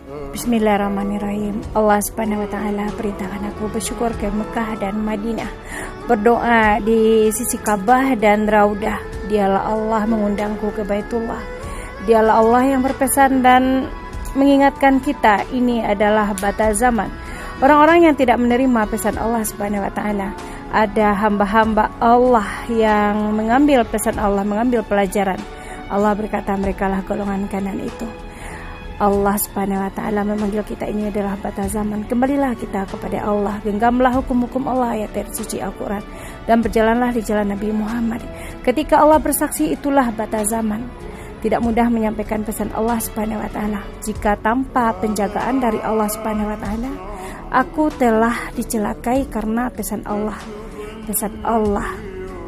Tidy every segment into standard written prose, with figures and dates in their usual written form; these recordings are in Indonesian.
Bismillahirrahmanirrahim. Allah Subhanahu wa taala perintahkan aku bersyukur ke Mekah dan Madinah, berdoa di sisi Ka'bah dan Raudah. Dialah Allah mengundangku ke Baitullah. Dialah Allah yang berpesan dan mengingatkan kita ini adalah batas zaman. Orang-orang yang tidak menerima pesan Allah Subhanahu wa taala, ada hamba-hamba Allah yang mengambil pesan Allah, mengambil pelajaran. Allah berkata, merekalah golongan kanan itu. Allah Subhanahu wa taala memanggil kita, ini adalah batas zaman. Kembalilah kita kepada Allah, genggamlah hukum-hukum Allah, ayat suci Al-Qur'an, dan berjalanlah di jalan Nabi Muhammad. Ketika Allah bersaksi, itulah batas zaman. Tidak mudah menyampaikan pesan Allah Subhanahu wa taala jika tanpa penjagaan dari Allah Subhanahu wa taala. Aku telah dicelakai karena pesan Allah. Pesan Allah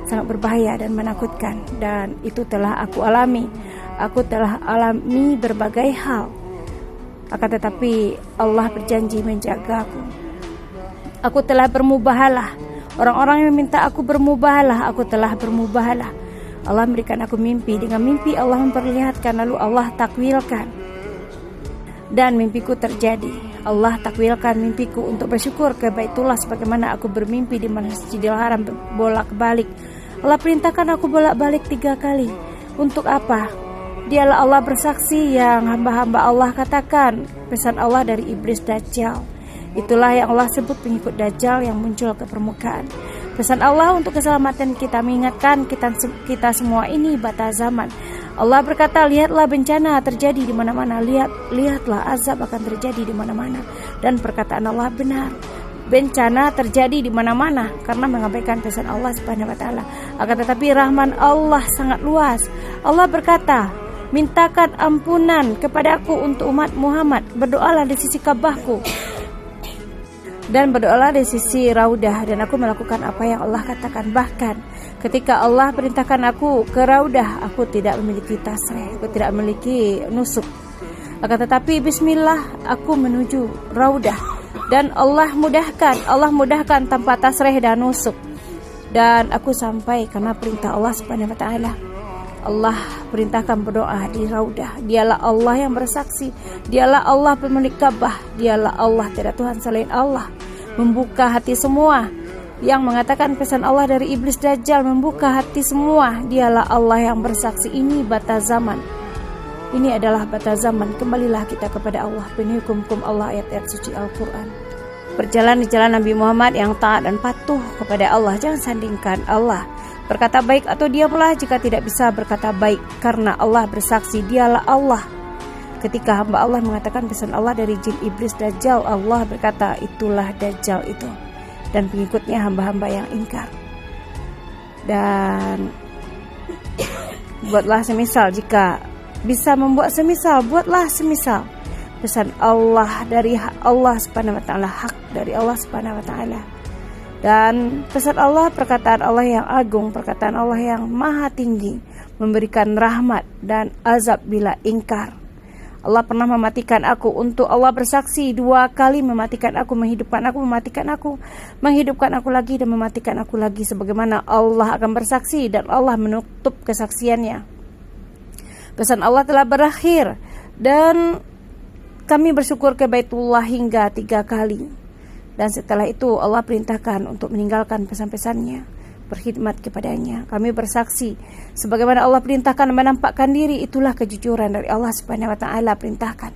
sangat berbahaya dan menakutkan, dan itu telah aku alami. Aku telah alami berbagai hal, akan tetapi Allah berjanji menjagaku. Aku telah bermubahalah. Orang-orang yang meminta aku bermubahalah, aku telah bermubahalah. Allah memberikan aku mimpi. Dengan mimpi Allah memperlihatkan, lalu Allah takwilkan, dan mimpiku terjadi. Allah takwilkan mimpiku untuk bersyukur ke Baitullah, sebagaimana aku bermimpi di Masjidil Haram bolak-balik. Allah perintahkan aku bolak-balik 3 kali. Untuk apa? Dialah Allah bersaksi yang hamba-hamba Allah katakan pesan Allah dari iblis Dajjal. Itulah yang Allah sebut pengikut Dajjal yang muncul ke permukaan. Pesan Allah untuk keselamatan kita, mengingatkan kita semua ini batas zaman. Allah berkata, lihatlah bencana terjadi di mana-mana, lihatlah azab akan terjadi di mana-mana. Dan perkataan Allah benar. Bencana terjadi di mana-mana karena mengabaikan pesan Allah Subhanahu wa taala. Akan tetapi rahman Allah sangat luas. Allah berkata, mintakan ampunan kepadaku untuk umat Muhammad. Berdoalah di sisi Ka'bahku dan berdoalah di sisi Raudah, dan aku melakukan apa yang Allah katakan. Bahkan ketika Allah perintahkan aku ke Raudah, aku tidak memiliki tasreh, aku tidak memiliki nusuk. Akan tetapi bismillah aku menuju Raudah, dan Allah mudahkan tanpa tasreh dan nusuk, dan aku sampai karena perintah Allah Subhanahu wa taala. Allah perintahkan berdoa di Raudah. Dialah Allah yang bersaksi. Dialah Allah pemilik Ka'bah. Dialah Allah, tidak Tuhan selain Allah. Membuka hati semua yang mengatakan pesan Allah dari iblis Dajjal, membuka hati semua. Dialah Allah yang bersaksi. Ini batas zaman. Ini adalah batas zaman. Kembalilah kita kepada Allah, penuhi hukum-hukum Allah, ayat-ayat suci Al-Quran. Berjalan di jalan Nabi Muhammad yang taat dan patuh kepada Allah. Jangan sandingkan Allah. Berkata baik atau diamlah jika tidak bisa berkata baik, karena Allah bersaksi, dialah Allah. Ketika hamba Allah mengatakan pesan Allah dari jin iblis Dajjal, Allah berkata, itulah Dajjal itu dan pengikutnya, hamba-hamba yang ingkar. Dan buatlah semisal, jika bisa membuat semisal, buatlah semisal. Pesan Allah dari Allah Subhanahu wa taala, hak dari Allah Subhanahu wa taala. Dan pesan Allah, perkataan Allah yang agung, perkataan Allah yang maha tinggi, memberikan rahmat dan azab bila ingkar. Allah pernah mematikan aku untuk Allah bersaksi 2 kali, mematikan aku, menghidupkan aku, mematikan aku, menghidupkan aku lagi, dan mematikan aku lagi. Sebagaimana Allah akan bersaksi dan Allah menutup kesaksiannya. Pesan Allah telah berakhir, dan kami bersyukur ke Baitullah hingga 3 kali. Dan setelah itu Allah perintahkan untuk meninggalkan pesan-pesannya, berkhidmat kepadanya. Kami bersaksi sebagaimana Allah perintahkan menampakkan diri, itulah kejujuran dari Allah Subhanahu wa taala perintahkan.